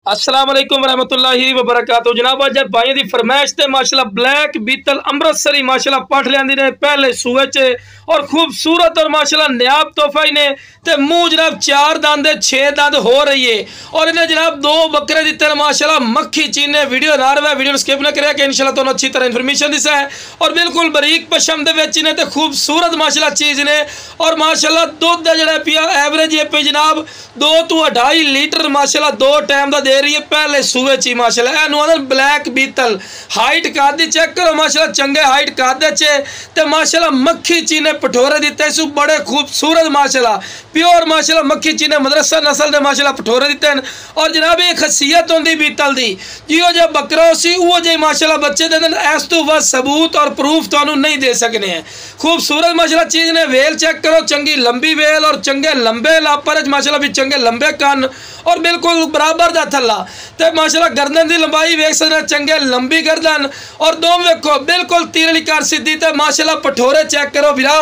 अस्सलाम वालेकुम रहमतुल्लाहि व बरकातहू। जनाब अज भाई की फरमाइश से माशाल्लाह ब्लैक बीतल अमृतसरी माशाल्लाह पठ लियांदी ने पहले सूए च और खूबसूरत और माशाल्लाह नायाब तोहफा ही ने ते मुंह जनाब 4 दंद 6 दंद हो रही है और इन्हें जनाब 2 बकरे दिते माशाल्लाह मक्खी चीने। वीडियो ना रहा वीडियो स्किप ना करे कि इंशाल्लाह तुहानू अच्छी तरह इन्फॉर्मेशन दिसा है और बिल्कुल बरीक पशम दे विच ने ते खूबसूरत माशाल्लाह चीज़ ने और माशाल्लाह दुध जड़ा पिया एवरेज ये पे जनाब 2 तो 2.5 लीटर माशाल्लाह 2 टाइम का दे रही है पहले सूए ची माशाल्लाह। एनू ब्लैक बीतल हाइट कादी चेक करो माशाल्लाह चंगे हाइट कादे चे माशाल्लाह मक्खी चीने पठोरे दिते सु बड़े खूबसूरत माशाल्लाह प्योर माशाल्लाह मक्खी चीने मदरसा नस्ल दे माशाल्लाह पठोरे दिते और जनाब एक खसीयत होंदी बीतल दी जिहो जे बकरा सी वो जे माशाल्लाह बच्चे दे इस तो बस सबूत और प्रूफ तुहानू नहीं दे सकने हैं। खूबसूरत माशाल्लाह चीज़ ने वेल चेक करो चंगी लंबी वेल और चंगे लंबे लापर माशाल्लाह भी चंगे लंबे कान और बिल्कुल बराबर दा थल्ला ते माशाल्लाह गर्दन की लंबाई वेख सकते चंगे लंबी गर्दन और दोम वेखो बिल्कुल तीरली कार सीधी ते माशाल्लाह पठोरे चेक करो बिरा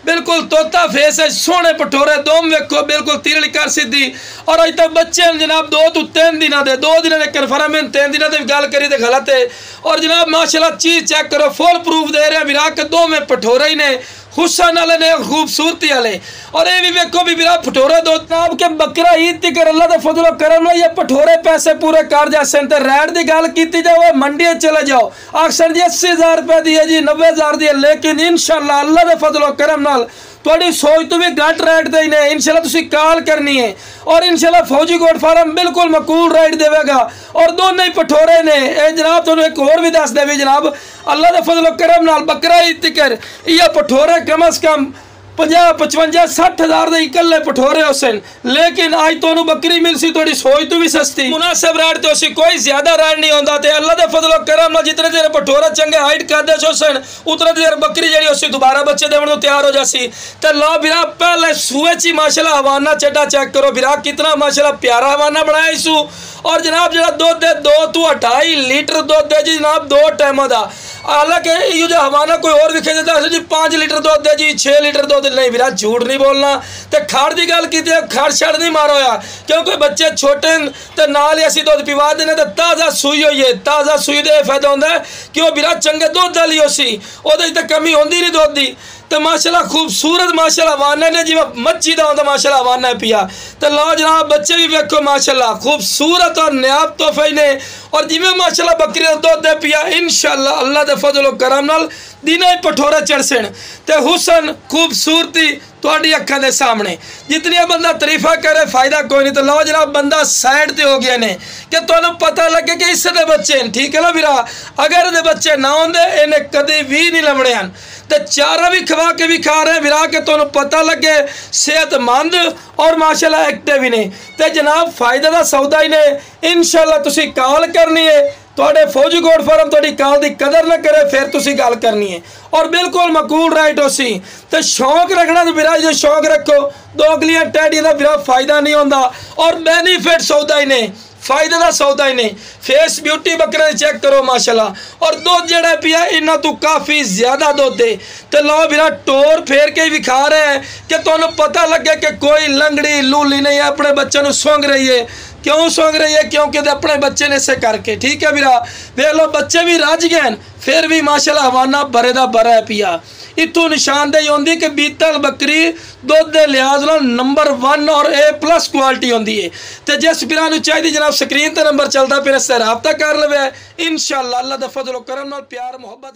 बिल्कुल तोता फेस है सोहने पठोरे दोम वेखो बिल्कुल तीरली कार सीधी और अज तक बच्चे जनाब 2 तो 3 दिन दे 2 दिन के कन्फर्म 3 दिन की गल करी तो गलत है और जनाब माशाल्लाह चीज़ चेक करो फुल प्रूफ दे रहे विरा के 2 में पठोरे ही ने हुसन वाले ने खूबसूरती वाले और ये भी वेखो भी बिरा पठोरे दो जनाब के बकरा ईद तक अल्लाह के फजलो करम ये पठोरे पैसे पूरे कर जैसे रेट की गल की जाए मंडी चले जाओ अक्सर जी 80,000 रुपए दी है जी 90,000 दी है लेकिन इंशाल्लाह अल्लाह के फजलो करम थोड़ी सोच तो भी घट रेट दे ने इंशाल्लाह तुसी कॉल करनी है और इंशाल्लाह फौजी गोट फार्म बिल्कुल मकूल रेट देगा और दोनों ही पठोरे ने जनाब तुहानू एक होर भी दस देवी जनाब अल्लाह के फजलो करम बकरा ईद तक यह पठोरे कम अज कम 50 55 60,000 के इकल्ले पठोरे हुसन लेकिन आज तो बकरी मिल सी थोड़ी सोच तो भी सस्ती मुनासिब रेट तो सी कोई ज्यादा रेट नहीं होता तो अल्लाह के फजलो करम जितने देर पठोरा चंगे हाइट कादे हुसन उतने देर बकरी जी दोबारा बच्चे देने को तैयार हो जासी तो लो बिरा पहले सूए ची माशाल्लाह हवाना चड्डा चेक करो बिरा कितना माशाल्लाह प्यारा हवाना बनाया इसू और जनाब जो दुध है 2 तो 2.5 लीटर दुध है जी जनाब 2 टाइमों का। हालांकि ये जो हवाना कोई और विखे देता है जी 5 लीटर दुध है जी 6 लीटर दुध नहीं बिरा झूठ नहीं बोलना तो खाड़ की गल की खाड़ छड़ नहीं मारो या क्योंकि बच्चे छोटे तो नाल ही असीं दुध पिवा देने तो ताज़ा सूई हुई है ताज़ा सूई का फायदा होता है कि वह बिरा चंगे दुध वाली हो सी वो कमी होती नहीं दुध की तो माशाल्लाह खूबसूरत माशाल्लाह वाना ने जिवें मच्छी का होंदा माशाल्लाह वाना है पिया तो लो जनाब बच्चे भी वेखो माशाल्लाह खूबसूरत और नायाब तोहफे ने और जिवें माशाल्लाह बकरी का दुध है पिया इंशाल्लाह अल्लाह के फजलो करम नाल दिनों ही पठोरे चढ़सन तो हुसन खूबसूरती थोड़ी अखां दे सामने जितनी बंदा तारीफा करे फायदा कोई नहीं। तो लो जनाब बंदा साइड ते हो गया ने कि तुहानू पता लगे कि इस दे बच्चे ठीक है ना बिरा अगर दे बच्चे ना होंदे इन्हें कभी भी नहीं लभणे हैं तो चारा भी खवा के भी खा रहे विरा के तुहानू पता लगे सेहतमंद और माशाल्लाह एक्टिव ही ने तो जनाब फायदा का सौदा ही ने इंशाल्लाह तुसी कॉल करनी है थोड़े फौजी गोट फार्म थोड़ी कॉल की कदर न करे फिर तुसी गल करनी है और बिल्कुल मकूल राइट हो सी तो शौक रखना तो बिरा जो शौक रखो दोगलियां टैडियां का बिरा फायदा नहीं होता और बेनीफिट सौदा ही ने फायदे का सौदा ही नहीं। फेस ब्यूटी बकरे चेक करो माशाल्लाह और दुध जड़ा पिया इन्हों तो काफ़ी ज़्यादा दुध है तो लो बिरा टोर फेर के भी खा रहे हैं कि तुहानू पता लगे कि कोई लंगड़ी लूली नहीं है अपने बच्चों को सूंघ रही है क्यों सूंघ रही है क्योंकि अपने बच्चे ने इसे करके ठीक है बिरा देख लो बच्चे भी रज गए फिर भी माशाल्लाह हवाना बरे दा बरा है पिया इतों निशानदेही होंगी कि बीतल बकरी दुध के लिहाज नंबर 1 और A+ क्वालिटी होंगी है तो जिस बिरा चाहिए जनाब स्क्रीन पर नंबर चलता फिर इससे रबता कर लवे इंशाल्लाह अल्लाह दा फजलो करम नाल प्यार मुहब्बत